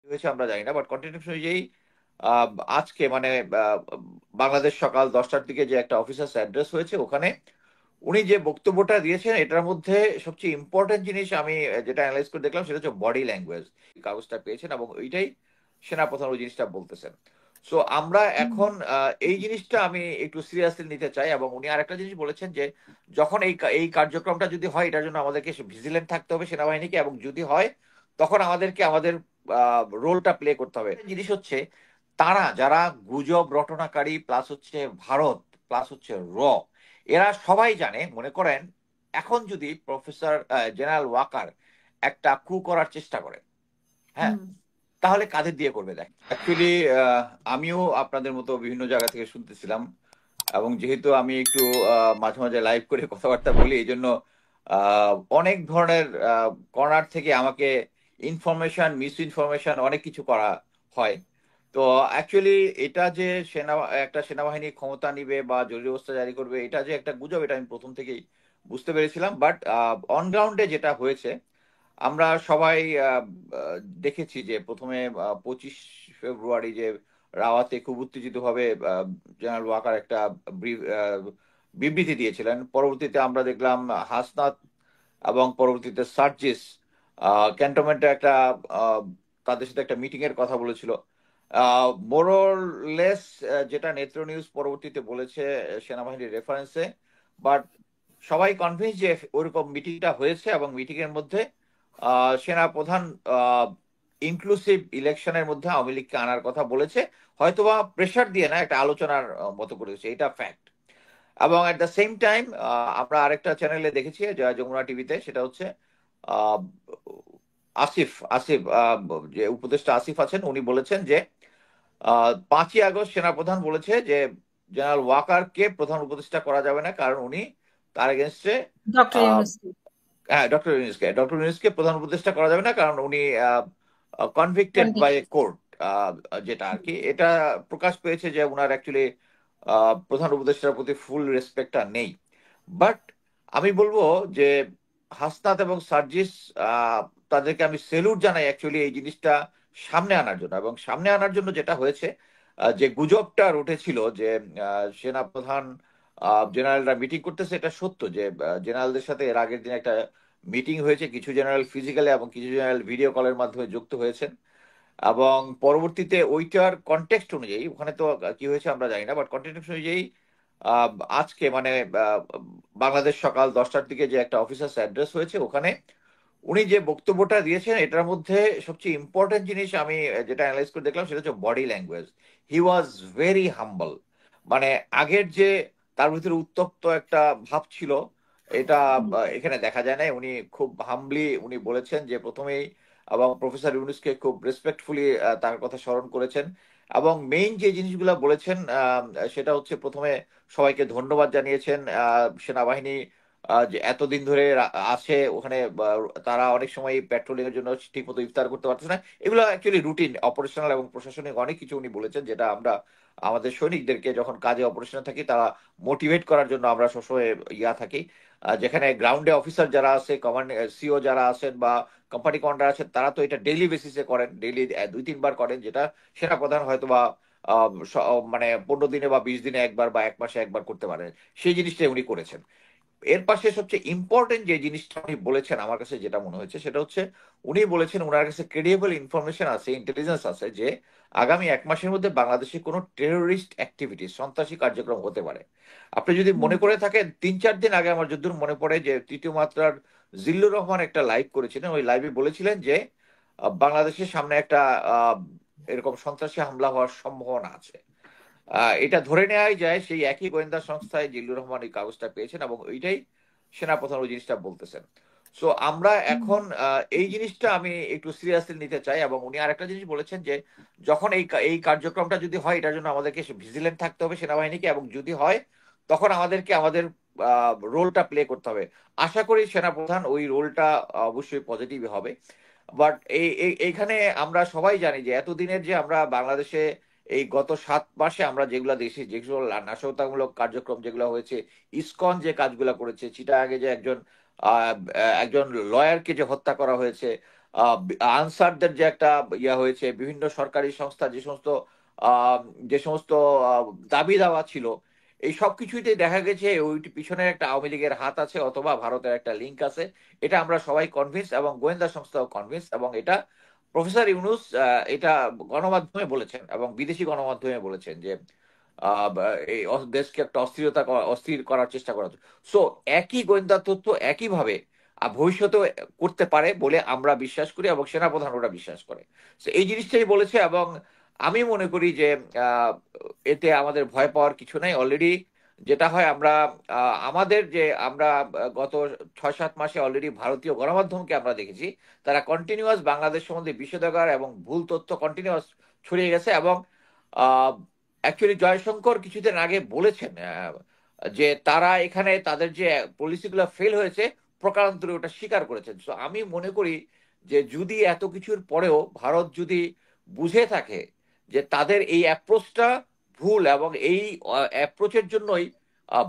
হয়েছে আমরা জানি না, বাট কন্টেন্ট অনুযায়ী আহ, আজকে মানে বাংলাদেশ সকাল 10টার দিকে যে একটা অফিসার্স অ্যাড্রেস হয়েছে, ওখানে উনি যে বক্তব্যটা দিয়েছেন এটার মধ্যে সবচেয়ে ইম্পর্টেন্ট জিনিস আমি যেটা অ্যানালাইজ করে দেখলাম সেটা হচ্ছে বডি ল্যাঙ্গুয়েজ। কাগজটা পেয়েছেন এবং ওইটাই সেনাপ্রধান ওই জিনিসটা বলতেছেন। সো আমরা হুম। এখন এই জিনিসটা আমি একটু সিরিয়াসলি নিতে চাই। এবং উনি আরেকটা জিনিস বলেছেন যে যখন এই কার্যক্রমটা যদি হয় এটার জন্য আমাদেরকে ভিজিলেন্ট থাকতে হবে সেনাবাহিনীকে, এবং যদি হয় তখন আমাদেরকে আমাদের রোলটা প্লে করতে হবে। জিনিস হচ্ছে তারা যারা গুজব রটনাকারী প্লাস হচ্ছে ভারত প্লাস হচ্ছে এরা সবাই জানে। মনে করেন এখন যদি প্রফেসর জেনারেল ওয়াকার একটা কু করার চেষ্টা করে, হ্যাঁ, হুম। তাহলে কাদের দিয়ে করবে? দেখ, অ্যাকচুয়ালি আমিও আপনাদের মতো বিভিন্ন জায়গা থেকে শুনতেছিলাম, এবং যেহেতু আমি একটু মাঝে মাঝে লাইভ করে কথাবার্তা বলি, এই জন্য অনেক ধরনের কর্নার থেকে আমাকে ইনফরমেশন মিস ইনফরমেশন অনেক কিছু করা হয়। তো অ্যাকচুয়ালি এটা যে একটা সেনাবাহিনী ক্ষমতা নিবে বা জরুরি অবস্থা জারি করবে, এটা যে একটা গুজব, এটা আমি প্রথম থেকেই বুঝতে পেরেছিলাম। বাট অন গ্রাউন্ডে যেটা হয়েছে আমরা সবাই আহ, আহ, দেখেছি যে প্রথমে 25 ফেব্রুয়ারি যে রাওয়াতে খুব উত্তেজিত ভাবে জেনারেল ওয়াকার একটা বিবৃতি দিয়েছিলেন। পরবর্তীতে আমরা দেখলাম হাসনাত এবং পরবর্তীতে সার্জিস ক্যান্টনমেন্টে একটা আহ, তাদের সাথে একটা মিটিং এর কথা বলেছিল। মোরলেস যেটা নেত্র নিউজ পরবর্তীতে বলেছে সেনাবাহিনীর রেফারেন্সে। বাট সবাই কনভিন্স যে ওইরকম মিটিংটা হয়েছে, এবং মিটিং এর মধ্যে সেনা প্রধান ইনক্লুসিভ ইলেকশনের মধ্যে আওয়ামী লীগকে আনার কথা বলেছে। হয়তোবা প্রেশার দিয়ে না, একটা আলোচনার মতো করেছে, এটা ফ্যাক্ট। এবং এট দ্য সেম টাইম আমরা আরেকটা চ্যানেলে দেখেছি, যমুনা টিভিতে, সেটা হচ্ছে আহ, আসিফ আসিফ যে উপদেষ্টা আসিফ আছেন, উনি বলেছেন যে 5ই আগস্ট সেনাপ্রধান বলেছে যে জেনারেল ওয়াকারকে প্রধান উপদেষ্টা করা যাবে না, কারণ উনি তার এগেনস্টে, ডক্টর ইউনূস। হ্যাঁ, ডক্টর ইউনূসকে প্রধান উপদেষ্টা করা যাবে না কারণ উনি কনভিক্টেড বাই কনভিক্ট। কোর্ট, যেটা আর কি এটা প্রকাশ পেয়েছে যে উনার অ্যাকচুয়ালি প্রধান উপদেষ্টার প্রতি ফুল রেসপেক্টটা নেই। বাট আমি বলবো যে হাসনাত এবং সার্জিস, আহ, তাদেরকে আমি সেলুট জানাই অ্যাকচুয়ালি এই জিনিসটা সামনে আনার জন্য। এবং সামনে আনার জন্য যেটা হয়েছে, যে গুজবটা উঠেছিল যে সেনাপ্রধান জেনারেলরা মিটিং করতেছে, এটা সত্য যে জেনারেলদের সাথে এর আগের দিন একটা মিটিং হয়েছে, কিছু জেনারেল ফিজিক্যালি এবং কিছু জেনারেল ভিডিও কলের মাধ্যমে যুক্ত হয়েছেন। এবং পরবর্তীতে ওইটার কনটেক্সট অনুযায়ী, ওখানে তো কি হয়েছে আমরা জানি না, বাট কনটেক্সট অনুযায়ী আহ, আজকে মানে আহ, বাংলাদেশ সকাল 10টার দিকে যে একটা অফিসার্স অ্যাড্রেস হয়েছে, ওখানে উনি যে বক্তব্যটা দিয়েছেন এটার মধ্যে সবচেয়ে ইম্পর্টেন্ট জিনিস আমি যেটা অ্যানালাইজ করে দেখলাম সেটা হচ্ছে body language. He was very হাম্বল। মানে আগের যে তার ভিতরে উত্তপ্ত একটা ভাব ছিল, এটা এখানে দেখা যায় না। উনি খুব হাম্বলি উনি বলেছেন যে প্রথমেই, এবং প্রফেসর ইউনুসকে খুব রেসপেক্টফুলি তার কথা স্মরণ করেছেন। এবং মেইন যে জিনিসগুলো বলেছেন সেটা হচ্ছে প্রথমে সবাইকে ধন্যবাদ জানিয়েছেন। সেনাবাহিনী যে এতদিন ধরে আছে ওখানে, তারা অনেক সময় পেট্রোলিং এর জন্য ঠিক মতো ইফতার করতে পারতেছে না। এগুলো অ্যাকচুয়ালি রুটিন অপারেশনাল এবং প্রশাসনিক অনেক কিছু উনি বলেছেন, যেটা আমরা আমাদের সৈনিকদেরকে যখন কাজে অপারেশনে থাকি তারা মোটিভেট করার জন্য আমরা সবসময় ইয়া থাকি। যেখানে গ্রাউন্ডে অফিসার যারা আছে, কমান্ড সিও যারা আছেন বা কোম্পানি কমান্ডার আছেন, তারা তো এটা ডেইলি বেসিসে করেন, ডেইলি 2-3 বার করেন, যেটা সেনাপ্রধান হয়তো বা মানে 15 দিনে বা 20 দিনে একবার বা 1 মাসে একবার করতে পারেন। সেই জিনিসটাই উনি করেছেন। এর পাশে সবচেয়ে ইম্পর্টেন্ট যে জিনিসটা উনি বলেছেন আমার কাছে যেটা মনে হয়েছে সেটা হচ্ছে, উনি বলেছেন ওনার কাছে ক্রেডিবল ইনফরমেশন আছে, ইন্টেলিজেন্স আছে যে আগামী 1 মাসের মধ্যে বাংলাদেশে কোনো টেরোরিস্ট অ্যাক্টিভিটি, সন্ত্রাসী কার্যক্রম হতে পারে। আপনি যদি হুম। মনে করে থাকেন, 3-4 দিন আগে আমার যদ্দূর মনে পড়ে যে তৃতীয় মাত্রার জিল্লুর রহমান একটা লাইভ করেছিলেন, ওই লাইভে বলেছিলেন যে বাংলাদেশের সামনে একটা আহ, এরকম সন্ত্রাসী হামলা হওয়ার সম্ভাবনা আছে। এটা ধরে নেওয়াই যায় সেই একই গোয়েন্দা সংস্থায় জিল্লুর রহমান এই কাগজটা পেয়েছেন, এবং ওইটাই সেনাপ্রধান ওই জিনিসটা বলতেছেন। সো আমরা হুম। এখন এই জিনিসটা আমি একটু সিরিয়াসলি নিতে চাই। এবং উনি আরেকটা জিনিস বলেছেন যে যখন এই কার্যক্রমটা যদি হয় এটার জন্য আমাদেরকে ভিজিলেন্ট থাকতে হবে সেনাবাহিনীকে, এবং যদি হয় তখন আমাদেরকে আমাদের রোলটা প্লে করতে হবে। আশা করি সেনাপ্রধান ওই রোলটা অবশ্যই পজিটিভ হবে। বাট এইখানে আমরা সবাই জানি যে এতদিনের যে আমরা বাংলাদেশে এই গত 7 মাসে আমরা যেগুলো দেখি, যেগুলো নাশকতামূলক কার্যক্রম যেগুলো হয়েছে, ইসকন যে কাজগুলো করেছে, চিটাগাঙে যে একজন লয়ারকে যে হত্যা করা হয়েছে, আনসারদের যে একটা ইয়া হয়েছে, বিভিন্ন সরকারি সংস্থা আহ, যে সমস্ত দাবি দাওয়া ছিল, এই সব কিছুতে দেখা গেছে ওই পিছনে একটা আওয়ামী লীগের হাত আছে অথবা ভারতের একটা লিঙ্ক আছে। এটা আমরা সবাই কনভিন্স এবং গোয়েন্দা সংস্থাও কনভিন্স, এবং এটা প্রফেসর ইউনূস এটা গণমাধ্যমে বলেছেন এবং বিদেশি গণমাধ্যমে বলেছেন যে এই দেশকে একটা অস্থির করার চেষ্টা করা হচ্ছে। সো একই গোয়েন্দা তথ্য একইভাবে ভবিষ্যতেও করতে পারে বলে আমরা বিশ্বাস করি এবং সেনাপ্রধান ওরা বিশ্বাস করে। তো এই জিনিসটাই বলেছে, এবং আমি মনে করি যে আহ, এতে আমাদের ভয় পাওয়ার কিছু নাই। অলরেডি যেটা হয়, আমরা গত 6-7 মাসে অলরেডি ভারতীয় গণমাধ্যমকে আমরা দেখেছি তারা কন্টিনিউয়াস বাংলাদেশ সম্বন্ধে বিষোদগার এবং ভুল তথ্য কন্টিনিউয়াস ছড়িয়ে গেছে। এবং অ্যাকচুয়ালি জয়শঙ্কর কিছুদিন আগে বলেছেন যে তারা এখানে তাদের যে পলিসিগুলো ফেল হয়েছে প্রকারান্তরে ওটা স্বীকার করেছেন। তো আমি মনে করি যে যদি এত কিছুর পরেও ভারত যদি বুঝে থাকে যে তাদের এই অ্যাপ্রোচটা ভুল, এবং এই অ্যাপ্রোচের জন্যই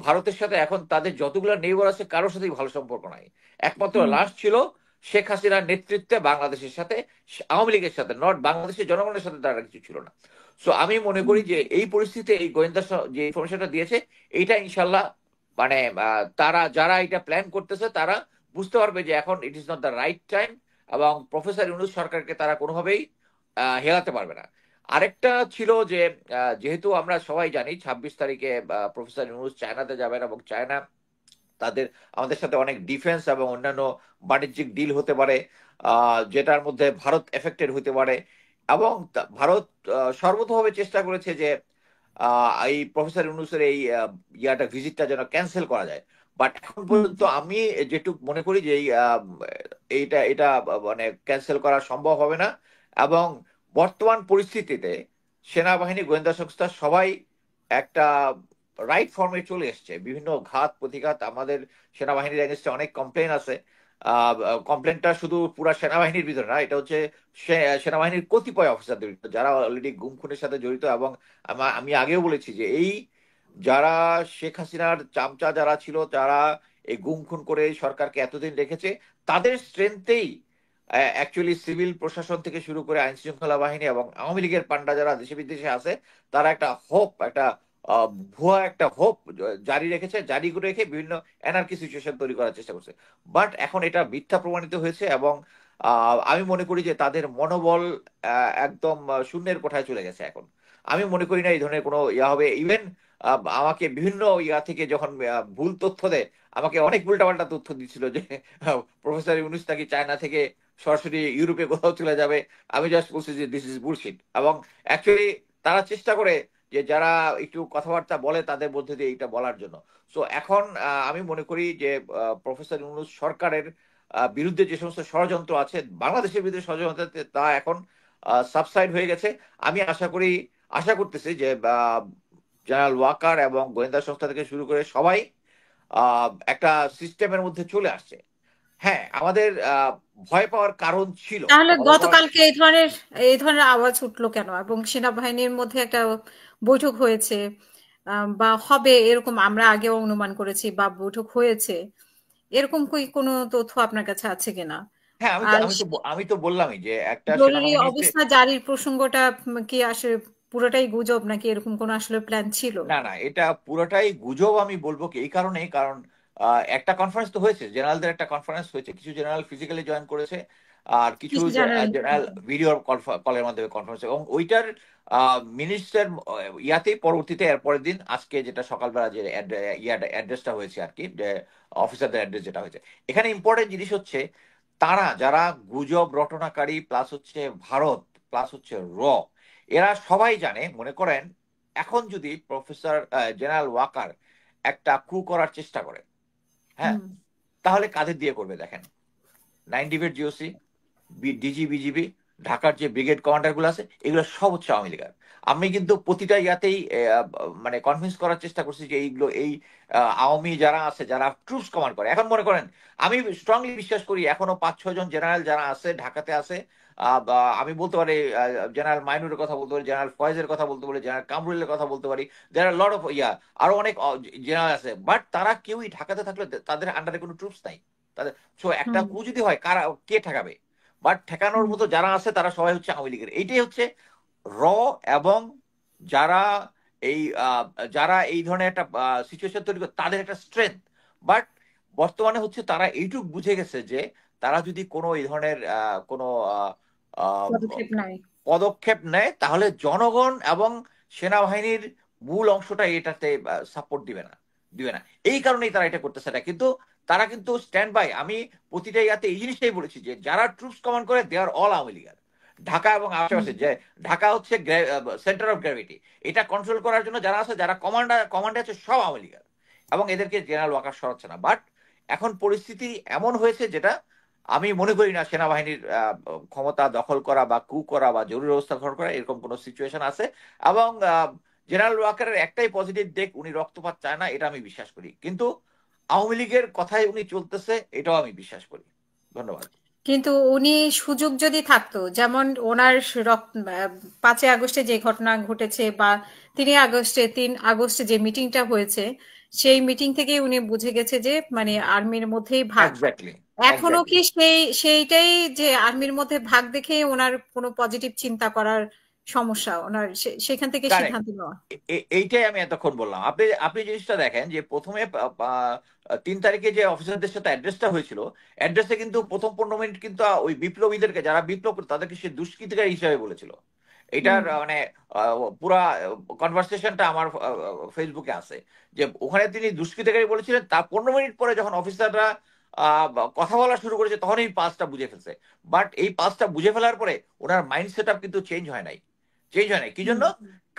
ভারতের সাথে এখন তাদের যতগুলো নেইবার আছে কারোর সাথেই ভালো সম্পর্ক নাই। একমাত্র হুম লাস্ট ছিল শেখ হাসিনার নেতৃত্বে বাংলাদেশের সাথে, আওয়ামী লীগের সাথে, নট বাংলাদেশের জনগণের সাথে তারা কিছু ছিল না। সো আমি মনে করি হুম যে এই পরিস্থিতিতে এই যে ইনফরমেশনটা দিয়েছে, এইটা ইনশাল্লাহ মানে তারা যারা এটা প্ল্যান করতেছে তারা বুঝতে পারবে যে এখন it is not the right time, এবং প্রফেসর ইউনূস সরকারকে তারা কোনোভাবেই হেলাতে পারবে না। আরেকটা ছিল যে যেহেতু আমরা সবাই জানি 26 তারিখে প্রফেসর ইউনূস চায়নাতে যাবেন, এবং চায়না তাদের আমাদের সাথে অনেক ডিফেন্স এবং অন্যান্য বাণিজ্যিক ডিল হতে পারে, যেটার মধ্যে ভারত এফেক্টেড হতে পারে। এবং ভারত সর্বতভাবে চেষ্টা করেছে যে এই প্রফেসর ইউনূসের এই ভিজিটটা যেন ক্যান্সেল করা যায়। বাট এখন হুম পর্যন্ত আমি যেটুকু মনে করি যে এইটা এটা মানে ক্যান্সেল করা সম্ভব হবে না। এবং বর্তমান পরিস্থিতিতে সেনাবাহিনী, গোয়েন্দা সংস্থা সবাই একটা রাইট ফর্মে চলে এসছে। বিভিন্ন ঘাত প্রতিঘাত আমাদের সেনাবাহিনীর এগেনস্টে অনেক কমপ্লেন আছে। কমপ্লেনটা শুধু পুরা সেনাবাহিনীর ভিতরে না, এটা হচ্ছে সেনাবাহিনীর কতিপয় অফিসারদের বিরুদ্ধে যারা অলরেডি গুম খুনের সাথে জড়িত। এবং আমি আগেও বলেছি যে এই যারা শেখ হাসিনার চামচা যারা ছিল, যারা এই গুম খুন করে এই সরকারকে এতদিন রেখেছে, তাদের স্ট্রেংথেই অ্যাকচুয়ালি সিভিল প্রশাসন থেকে শুরু করে আইন শৃঙ্খলা বাহিনী এবং আওয়ামী লীগের পান্ডা যারা দেশে বিদেশে আছে, তারা একটা হোপ, একটা ভুয়া একটা হোপ জারি রেখেছে, জারি করে রেখে বিভিন্ন এনার্কি সিচুয়েশন তৈরি করার চেষ্টা করছে। বাট এখন এটা মিথ্যা প্রমাণিত হয়েছে, এবং আমি মনে করি যে তাদের মনোবল একদম শূন্যের কোঠায় চলে গেছে এখন। আমি মনে করি না এই ধরনের কোনো ইয়া হবে। ইভেন আমাকে বিভিন্ন ইয়া থেকে যখন ভুল তথ্য দেয়, আমাকে অনেক উল্টাপাল্টা তথ্য দিচ্ছিল যে প্রফেসর ইউনূস নাকি চায়না থেকে সরাসরি ইউরোপে কোথাও চলে যাবে। আমি জাস্ট বলছি যে দিস ইজ বুলশিট। এবং অ্যাকচুয়ালি তারা চেষ্টা করে যে যারা একটু কথাবার্তা বলে তাদের মধ্যে দিয়ে এটা বলার জন্য। সো এখন আমি মনে করি যে প্রফেসর ইউনূস সরকারের বিরুদ্ধে যে সমস্ত ষড়যন্ত্র আছে, বাংলাদেশের বিরুদ্ধে ষড়যন্ত্র আছে, তা এখন সাবসাইড হয়ে গেছে। আমি আশা করতেছি যে জেনারেল ওয়াকার এবং গোয়েন্দা সংস্থা থেকে শুরু করে সবাই একটা সিস্টেমের মধ্যে চলে আসছে। হ্যাঁ, আমাদের ভয় পাওয়ার কারণ ছিল, তাহলে ভয় পাওয়ার। গতকালকে এই ধরনের আওয়াজ উঠলো কেন? এবং সেনাবাহিনীর মধ্যে একটা বৈঠক হয়েছে বা হবে এরকম আমরা আগেও অনুমান করেছি বা বৈঠক হয়েছে, এরকম কি কোনো তথ্য আপনার কাছে আছে কিনা? হ্যাঁ, আর আমি তো বললামই যে একটা জরুরি সেনাবাহিনীতে। অবস্থা জারির প্রসঙ্গটা কি আসলে পুরোটাই গুজব নাকি এরকম কোনো আসলে প্ল্যান ছিল? না, না, এটা পুরোটাই গুজব। আমি বলবো কি এই কারণে, কারণ একটা কনফারেন্স তো হয়েছে, জেনারেলদের একটা কনফারেন্স হয়েছে, কিছু জেনারেল ফিজিক্যালি জয়েন করেছে, আর কিছু কিছু জানার জেনারেল ভিডিও কলের মাধ্যমে কনফারেন্স, এবং ওইটার মিনিস্টার ইয়াতেই পরবর্তীতে এর পরের দিন আজকে যেটা সকালবেলা যে অ্যাড্রেসটা হয়েছে আর কি, যে অফিসারদের অ্যাড্রেস যেটা হয়েছে। এখানে ইম্পর্টেন্ট জিনিস হচ্ছে তারা যারা গুজব রটনাকারী, প্লাস হচ্ছে ভারত, প্লাস হচ্ছে এরা সবাই জানে। মনে করেন এখন যদি প্রফেসর জেনারেল ওয়াকার একটা কু করার চেষ্টা করে, হ্যাঁ, হুম তাহলে কাদের দিয়ে করবে দেখেন। 9 ডিভির জিওসি, ডিজি, বিজিবি, ঢাকার যে ব্রিগেড কমান্ডার গুলো আছে, এগুলো সব হচ্ছে আওয়ামী লীগের। আমি কিন্তু প্রতিটা ইয়াতেই মানে কনভিন্স করার চেষ্টা করছি যে এইগুলো এই আওয়ামী যারা আছে, যারা ট্রুপস কমান্ড করে, এখন মনে করেন আমি স্ট্রংলি বিশ্বাস করি এখনো 5-6 জন জেনারেল যারা আছে ঢাকাতে আছে। বা আমি বলতে পারি জেনারেল মাইনুরের কথা বলতে পারি, জেনারেল ফয়েজের কথা বলতে পারি, জেনারেল কামরুলের কথা বলতে পারি, যারা লর্ড অফ আরো অনেক জেনারেল আছে, বাট তারা কেউই ঢাকাতে থাকলে তাদের আন্ডারে কোনো ট্রুপস নাই তাদের। সো একটা হুম কু যদি হয়, কারা কে ঠেকাবে? বাট ঠেকানোর মতো যারা আছে তারা সবাই হচ্ছে আওয়ামী লীগের। এইটাই হচ্ছে র, এবং যারা এই যারা এই ধরনের একটা সিচুয়েশন তৈরি করে তাদের একটা স্ট্রেংথ। বাট বর্তমানে হচ্ছে তারা এইটুক বুঝে গেছে যে তারা যদি কোনো এই ধরনের কোনো আহ, আহ, পদক্ষেপ নাই। পদক্ষেপ নেয় তাহলে জনগণ এবং সেনাবাহিনীর মূল অংশটা এটাতে সাপোর্ট দিবে না। এই কারণেই তারা এটা করতেছে না। কিন্তু তারা কিন্তু স্ট্যান্ড বাই। আমি প্রতিটা ইয়াতে এই জিনিসটাই বলেছি যে যারা ট্রুপস কমান্ড করে দে আর অল আওয়ামী লীগার। ঢাকা এবং হুম। আশেপাশে, যে ঢাকা হচ্ছে সেন্টার অফ গ্র্যাভিটি, এটা কন্ট্রোল করার জন্য যারা আছে, যারা কমান্ডে আছে, সব আওয়ামী লীগার। এবং এদেরকে জেনারেল ওয়াকার সরাচ্ছে না। বাট এখন পরিস্থিতি এমন হয়েছে যেটা আমি মনে করি না সেনাবাহিনীর ক্ষমতা দখল করা বা কু করা বা জরুরি অবস্থা গ্রহণ করা এরকম কোন সিচুয়েশন আছে। এবং জেনারেল ওয়াকারের একটাই পজিটিভ দিক, উনি রক্তপাত চায় না, এটা আমি বিশ্বাস করি। কিন্তু আওয়ামী লীগের কথায় উনি চলতেছে, এটাও আমি বিশ্বাস করি। ধন্যবাদ। কিন্তু উনি সুযোগ যদি থাকতো, যেমন ওনার 5ই আগস্টে যে ঘটনা ঘটেছে, বা 3 আগস্টে যে মিটিংটা হয়েছে, সেই মিটিং থেকে উনি বুঝে গেছে যে মানে আর্মির মধ্যেই ভাগ। এক্স্যাক্টলি, এখনো এক্স্যাক্টলি। কি সেইটাই, যে আর্মির মধ্যে ভাগ দেখে ওনার কোনো পজিটিভ চিন্তা করার সমস্যা, ওনার সেখান থেকে কারেক্ট। সিদ্ধান্ত নেওয়া? এইটাই আমি এতক্ষণ বললাম। আপনি আপনি জিনিসটা দেখেন যে প্রথমে 3 তারিখে যে অফিসারদের সাথে অ্যাড্রেসটা হয়েছিল, অ্যাড্রেসে কিন্তু প্রথম 15 মিনিট কিন্তু ওই বিপ্লবীদেরকে, যারা বিপ্লব করে তাদেরকে সে দুষ্কৃতিকারী হিসাবে বলেছিল। এটার হুম। মানে পুরা কনভারসেশনটা আমার ফেসবুকে আছে, যে ওখানে তিনি দুষ্কৃতিকারী বলেছিলেন। তার 15 মিনিট পরে যখন অফিসাররা কথা বলা শুরু করেছে তখন এই পাঁচটা বুঝে ফেলছে। বাট এই পাঁচটা বুঝে ফেলার পরে ওনার মাইন্ড সেট আপ কিন্তু চেঞ্জ হয় নাই। কি হুম। জন্য?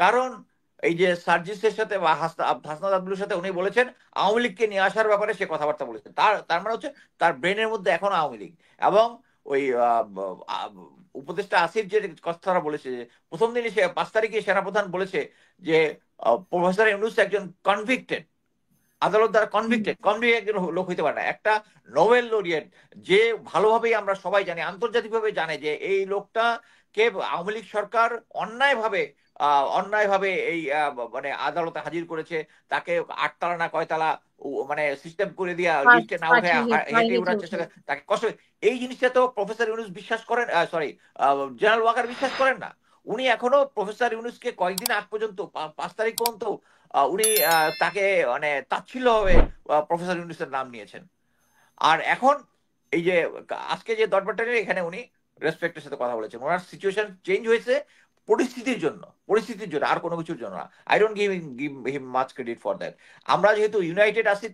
কারণ এই যে সার্জিসের সাথে বা হাসনাত আব্দুলের সাথে উনি বলেছেন আওয়ামী লীগকে নিয়ে আসার ব্যাপারে সে কথাবার্তা বলেছেন। তার তার মানে হচ্ছে তার ব্রেনের মধ্যে এখন আওয়ামী লীগ। এবং ওই উপদেষ্টা আসিফ যে কথাটা বলেছে যে প্রথম দিনই সে 5 তারিখে সেনাপ্রধান বলেছে যে প্রফেসর ইউনূস একজন কনভিক্টেড, আদালত দ্বারা হুম। কনভিক্ট একজন লোক হইতে পারে না। একটা নোবেল লরিয়েট, যে ভালোভাবেই আমরা সবাই জানি, আন্তর্জাতিকভাবে জানে যে এই লোকটা কে আওয়ামী লীগ সরকার অন্যায়ভাবে অন্যায়ভাবে এই মানে আদালতে হাজির করেছে। তাকে 8 তলা না কয়তলা মানে সিস্টেম করে দিয়া লিফটে না উঠে হেঁটে হেঁটে উঠার চেষ্টা উঠে। করে, তাকে কষ্ট। এই জিনিসটা তো প্রফেসর ইউনুস বিশ্বাস করেন, সরি, জেনারেল ওয়াকার বিশ্বাস করেন না। উনি এখনো প্রফেসর ইউনুসকে কয়েকদিন আগ পর্যন্ত 5 তারিখ পর্যন্ত উনি তাকে মানে তাচ্ছিল্যভাবে প্রফেসর ইউনুসের নাম নিয়েছেন। আর এখন এই যে আজকে যে দরবারটা নিয়ে এখানে উনি রেসপেক্টের সাথে কথা বলেছেন। ওনার সিচুয়েশন চেঞ্জ হয়েছে পরিস্থিতির জন্য, আর কোনো কিছুর জন্য না। I don't give him much credit for that. আমরা যেহেতু ইউনাইটেড আছি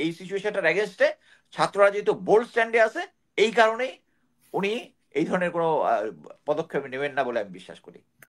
এই সিচুয়েশনটার এগেনস্টে, ছাত্ররা যেহেতু বোল্ড স্ট্যান্ডে আছে, এই কারণেই উনি এই ধরনের কোনো পদক্ষেপ নেবেন না বলে আমি বিশ্বাস করি।